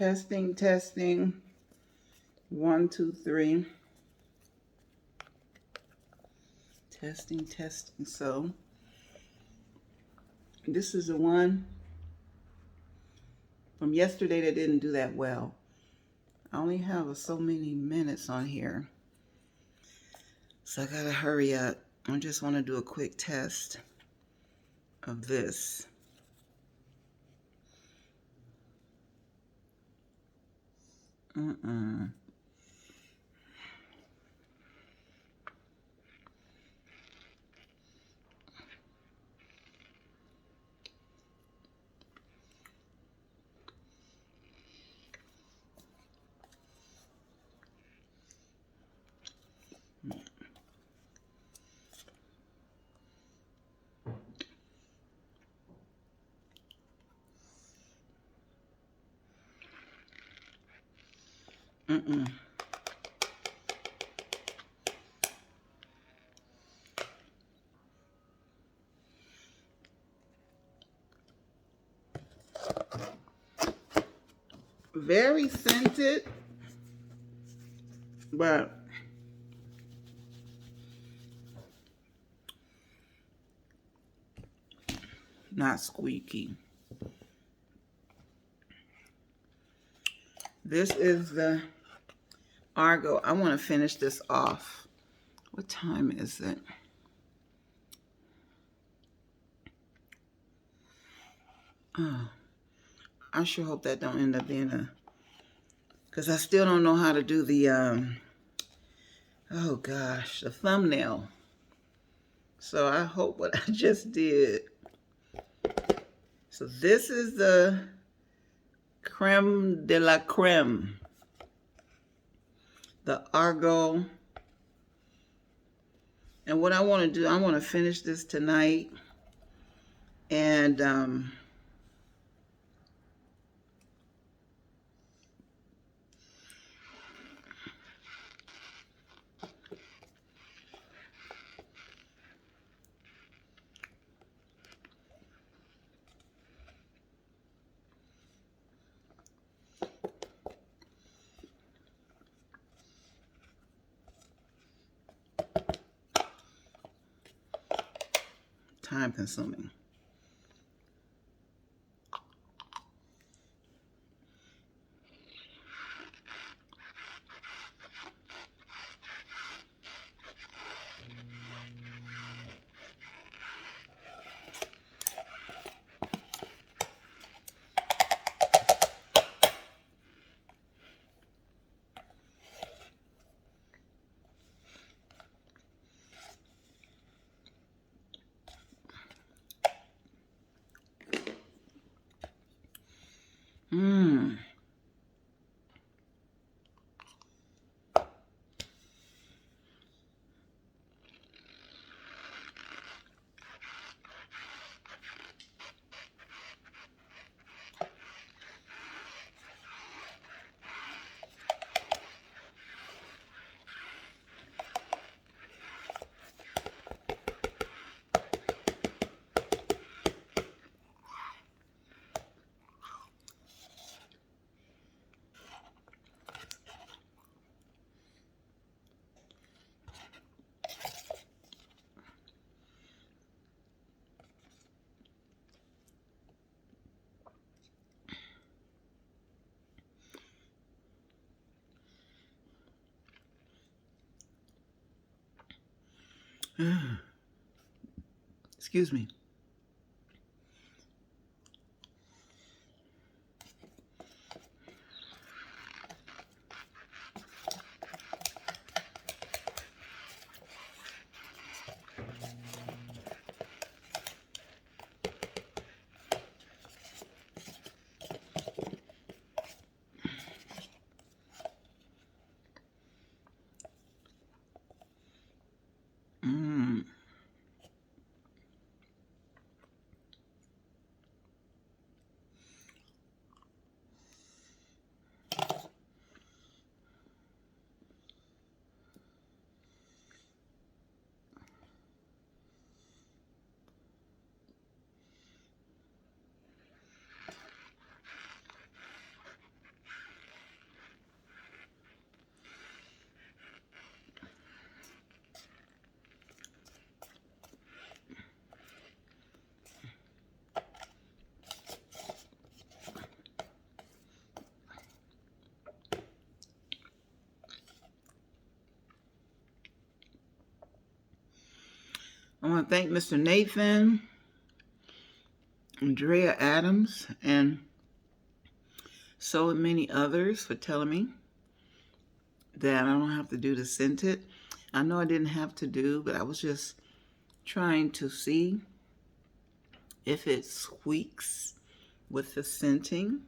Testing, testing. 1, 2, 3. Testing, testing. So this is the one from yesterday that didn't do that well. I only have so many minutes on here, so I gotta hurry up. I just want to do a quick test of this. Very scented, but not squeaky. This is the Argo. I want to finish this off. What time is it? Oh, I sure hope that don't end up being because I still don't know how to do the, oh gosh, the thumbnail. So I hope what I just did. So this is the creme de la creme. The Argo. And what I want to do, I want to finish this tonight. And time consuming. Excuse me. I want to thank Mr. Nathan, Andrea Adams, and so many others for telling me that I don't have to do the scented. I know I didn't have to do, but I was just trying to see if it squeaks with the scenting.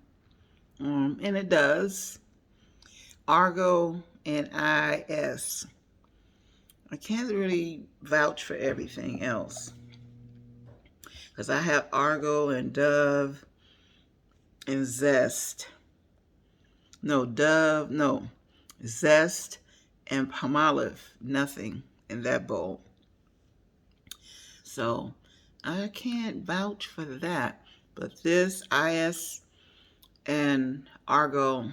And it does. Argo and IS. I can't really vouch for everything else, because I have Argo and Dove and Zest. No, Zest and Palmolive. Nothing in that bowl. So I can't vouch for that. But this IS and Argo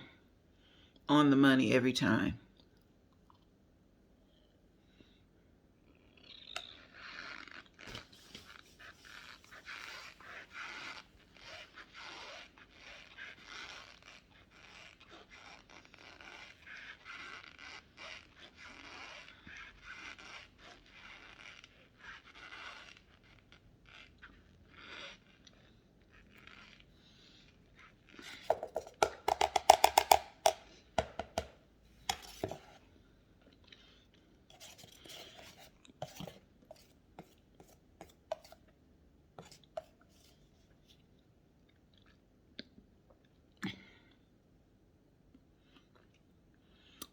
on the money every time.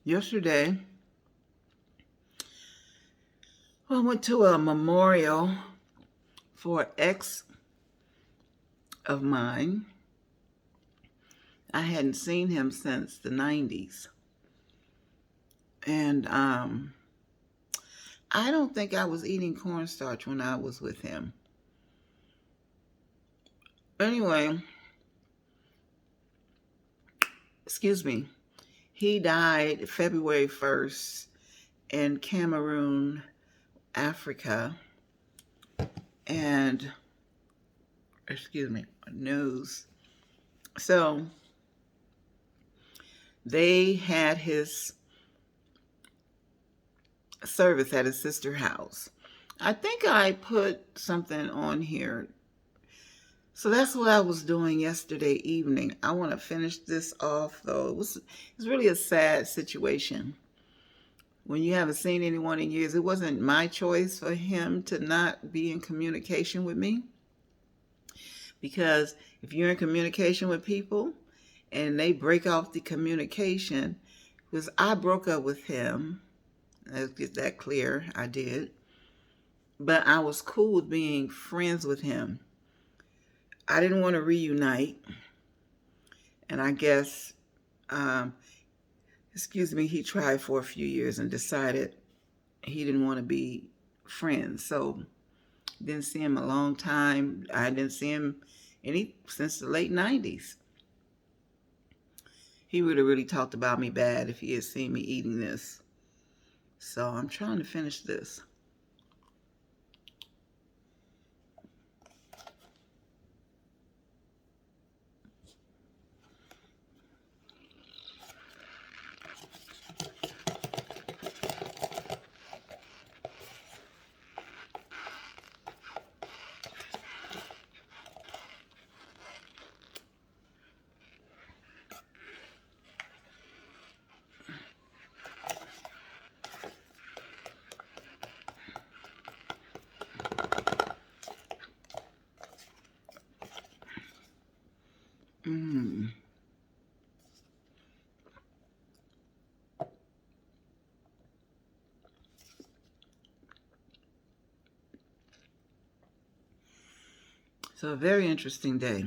Yesterday, I went to a memorial for an ex of mine. I hadn't seen him since the 90s. And I don't think I was eating cornstarch when I was with him. Anyway, excuse me, he died February 1st in Cameroon, Africa. And, excuse me, nose. So they had his service at his sister's house. I think I put something on here. So that's what I was doing yesterday evening. I want to finish this off, though. It was really a sad situation. When you haven't seen anyone in years, it wasn't my choice for him to not be in communication with me. Because if you're in communication with people and they break off the communication, because I broke up with him, let's get that clear, I did. But I was cool with being friends with him. I didn't want to reunite. And I guess, he tried for a few years and decided he didn't want to be friends. So didn't see him a long time. I didn't see him since the late 90s. He would have really talked about me bad if he had seen me eating this. So I'm trying to finish this. So a very interesting day.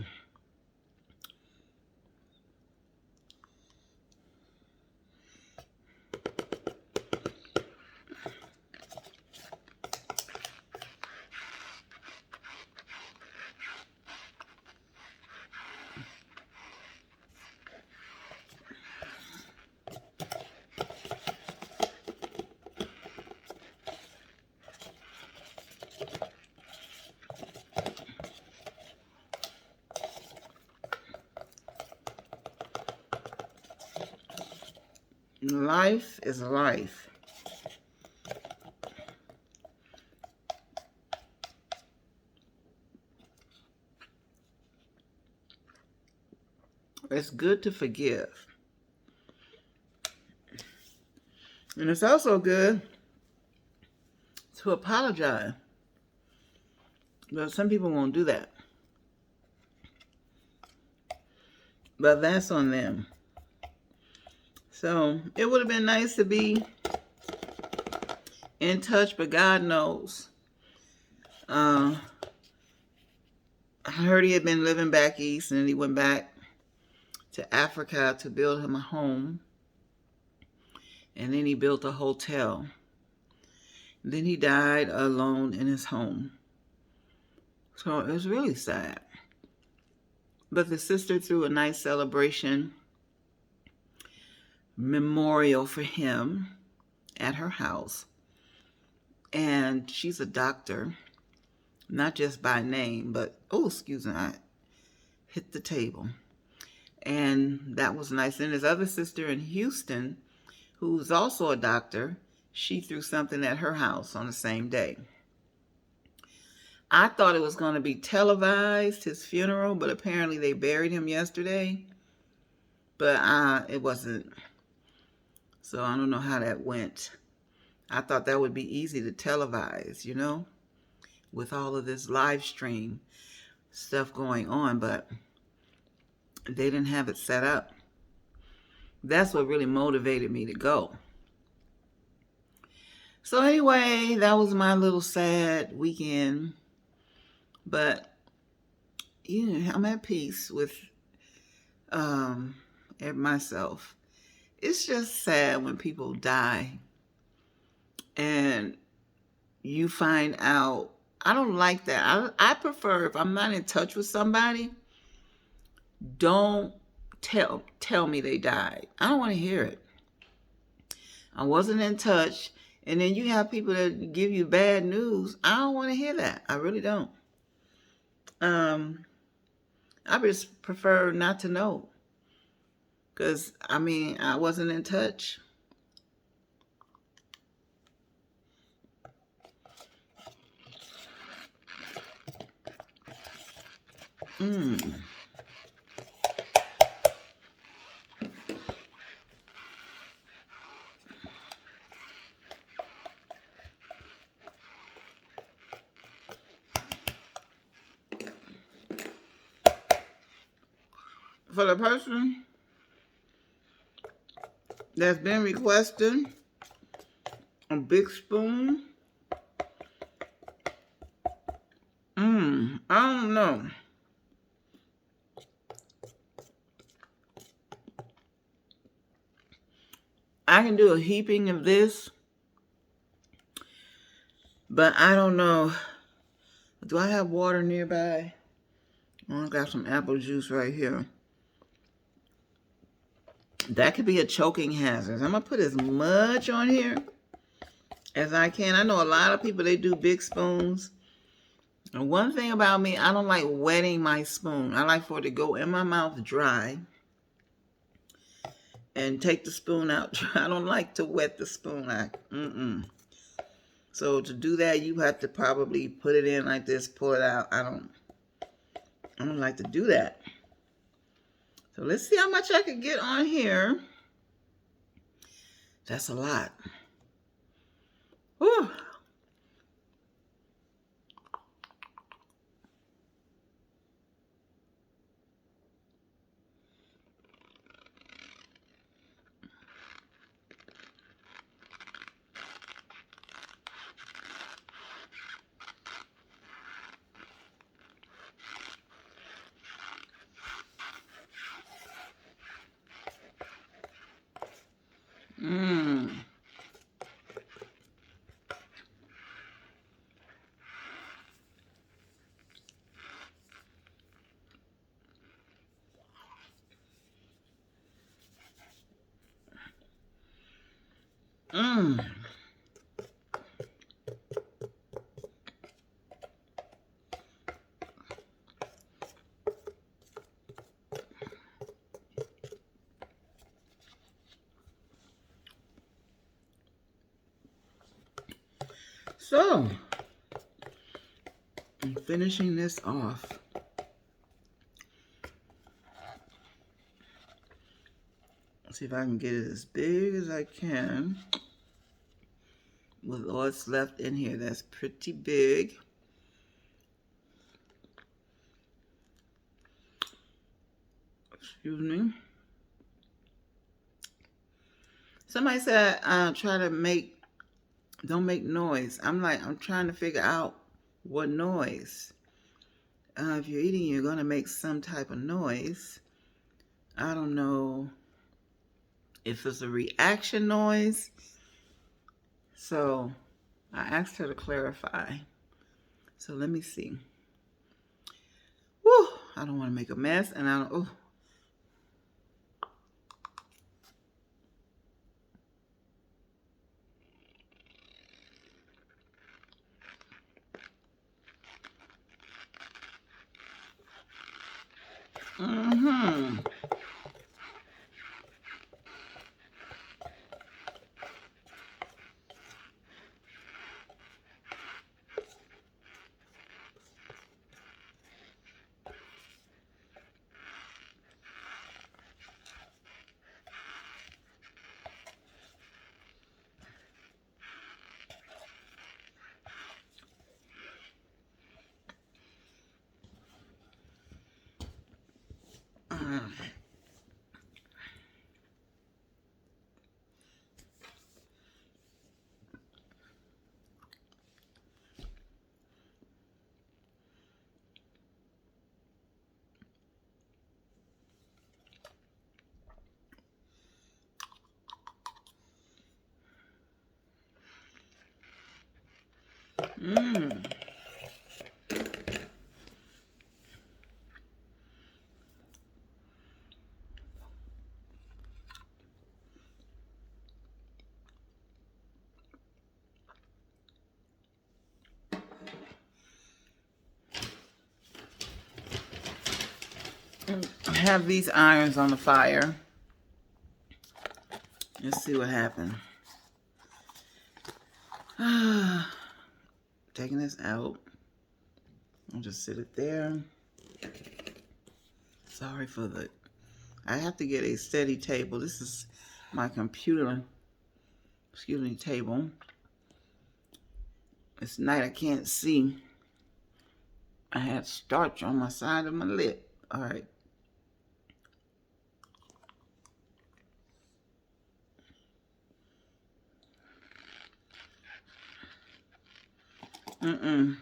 Life is life. It's good to forgive. And it's also good to apologize. But some people won't do that. But that's on them. So it would have been nice to be in touch, but God knows. I heard he had been living back east, and then he went back to Africa to build him a home. And then he built a hotel. Then he died alone in his home. So it was really sad. But the sister threw a nice celebration memorial for him at her house. And she's a doctor, not just by name, but, oh, excuse me, I hit the table. And that was nice. And his other sister in Houston, who's also a doctor, she threw something at her house on the same day. I thought it was going to be televised, his funeral, but apparently they buried him yesterday. But it wasn't. So I don't know how that went. I thought that would be easy to televise, you know, with all of this live stream stuff going on, but they didn't have it set up. That's what really motivated me to go. So anyway, that was my little sad weekend. But, you know, I'm at peace with myself. It's just sad when people die and you find out. I don't like that. I prefer, if I'm not in touch with somebody, don't tell me they died. I don't want to hear it. I wasn't in touch. And then you have people that give you bad news. I don't want to hear that. I really don't. I just prefer not to know. Because, I mean, I wasn't in touch. For the person that's been requesting a big spoon, I don't know. I can do a heaping of this, but I don't know. Do I have water nearby? Oh, I got some apple juice right here. That could be a choking hazard. I'm going to put as much on here as I can. I know a lot of people, they do big spoons. And one thing about me, I don't like wetting my spoon. I like for it to go in my mouth dry and take the spoon out. I don't like to wet the spoon. So to do that, you have to probably put it in like this, pull it out. I don't like to do that. So let's see how much I could get on here. That's a lot. Whew. So, I'm finishing this off. See if I can get it as big as I can with what's left in here. That's pretty big. Excuse me. Somebody said, don't make noise. I'm trying to figure out what noise. If you're eating, you're going to make some type of noise. I don't know if it's a reaction noise. So I asked her to clarify. So let me see. Whew, I don't want to make a mess, and I don't, oh. Mm-hmm. Mm. I have these irons on the fire. Let's see what happened. Taking this out. I'll just sit it there. Sorry for the... I have to get a steady table. This is my computer, table. It's night, I can't see. I had starch on my side of my lip. All right. Mm-mm.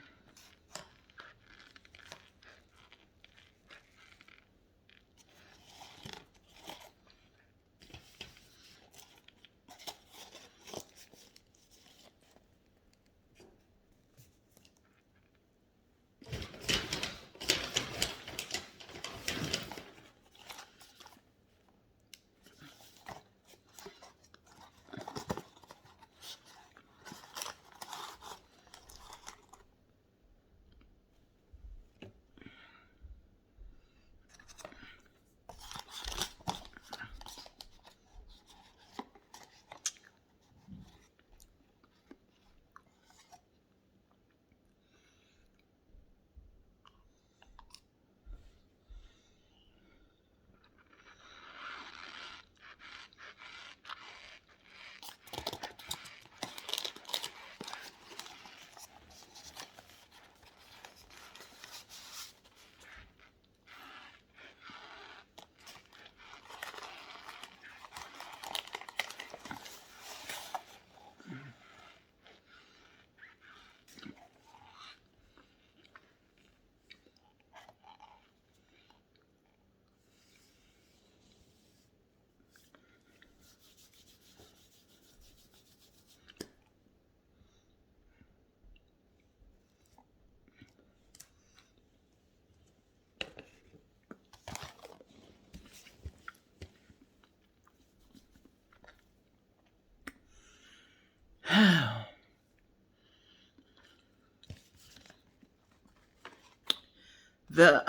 The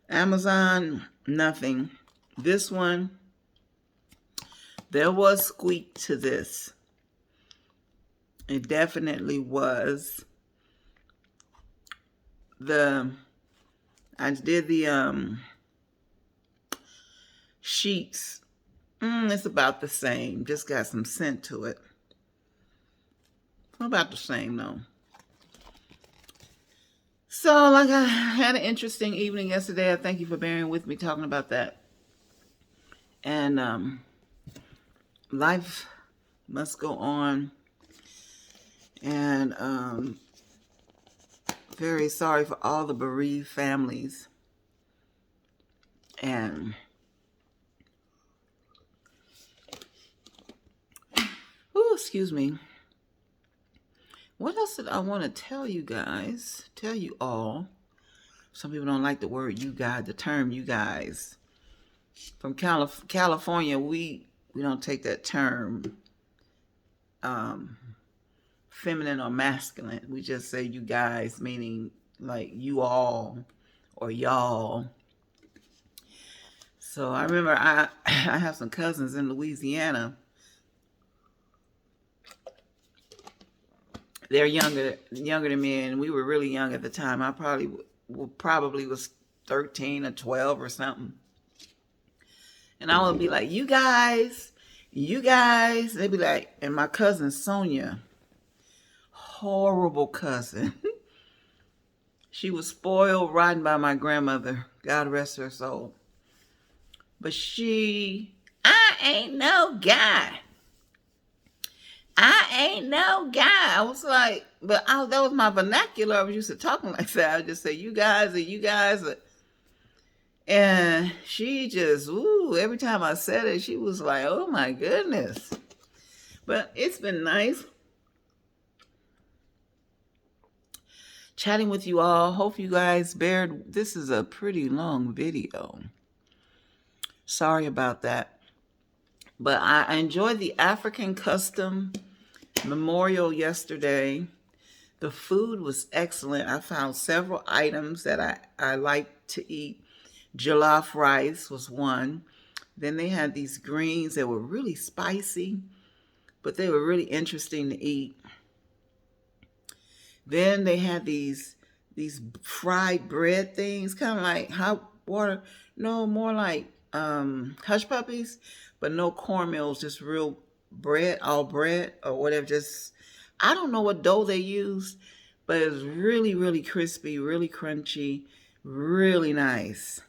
Amazon, nothing. This one, there was squeak to this. It definitely was. I did the sheets. It's about the same. Just got some scent to it. About the same though. So, like, I had an interesting evening yesterday. I thank you for bearing with me talking about that. And life must go on. And very sorry for all the bereaved families. And excuse me. What else did I want to tell you guys? Tell you all. Some people don't like the word you guys, the term you guys. From California, we don't take that term feminine or masculine. We just say you guys, meaning like you all or y'all. So I remember I have some cousins in Louisiana. They're younger than me, and we were really young at the time. I probably was 13 or 12 or something. And I would be like, you guys. They'd be like, and my cousin Sonia, horrible cousin. She was spoiled rotten by my grandmother. God rest her soul. But I ain't no guy. I ain't no guy. I was like, that was my vernacular. I was used to talking like that. I just say, you guys. And she just, every time I said it, she was like, oh my goodness. But it's been nice chatting with you all. Hope you guys bared. This is a pretty long video. Sorry about that. But I enjoyed the African Custom Memorial yesterday. The food was excellent. I found several items that I like to eat. Jollof rice was one. Then they had these greens that were really spicy, but they were really interesting to eat. Then they had these fried bread things, kind of like hot water. No, more like hush puppies, but no cornmeals, just real bread, all bread or whatever. Just, I don't know what dough they used, but it was really, really crispy, really crunchy, really nice.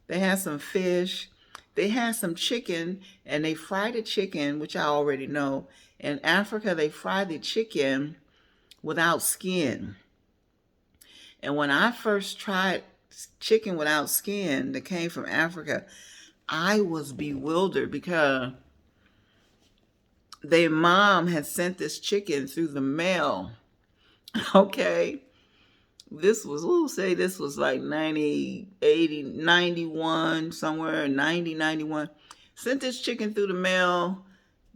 They had some fish. They had some chicken, and they fried the chicken, which I already know. In Africa, they fry the chicken without skin. And when I first tried chicken without skin that came from Africa, I was bewildered because their mom had sent this chicken through the mail. Okay. This was, say this was like 90, 80, 91, somewhere, 90, 91. Sent this chicken through the mail,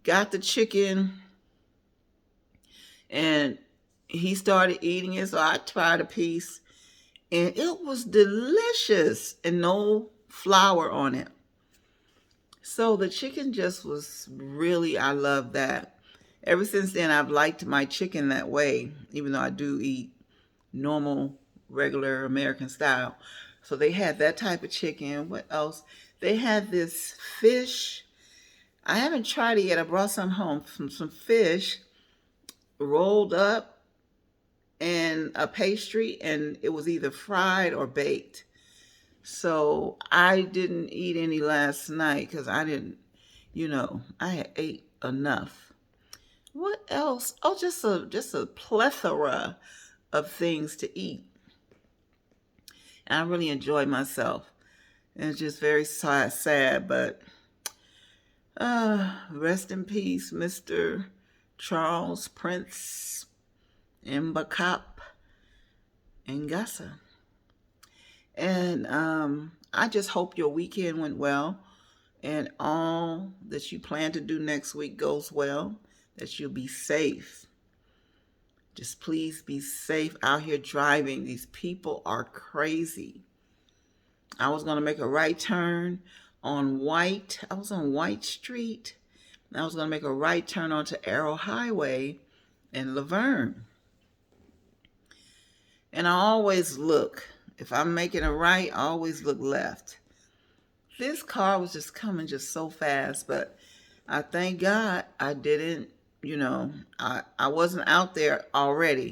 got the chicken, and he started eating it, so I tried a piece, and it was delicious and no flour on it. So the chicken just was really, I love that. Ever since then, I've liked my chicken that way, even though I do eat normal, regular American style. So they had that type of chicken. What else? They had this fish. I haven't tried it yet. I brought some home, some fish rolled up in a pastry, and it was either fried or baked. So I didn't eat any last night because I didn't, I had ate enough. What else? Oh, just a plethora of things to eat. And I really enjoyed myself. And it's just very sad, but rest in peace, Mr. Charles Prince Mbakap Ngasa. And I just hope your weekend went well, and all that you plan to do next week goes well, that you'll be safe. Just please be safe out here driving. These people are crazy. I was going to make a right turn on White. I was on White Street. And I was going to make a right turn onto Arrow Highway in Laverne. And I always look. If I'm making a right, I always look left. This car was just coming just so fast, but I thank God I didn't, I wasn't out there already.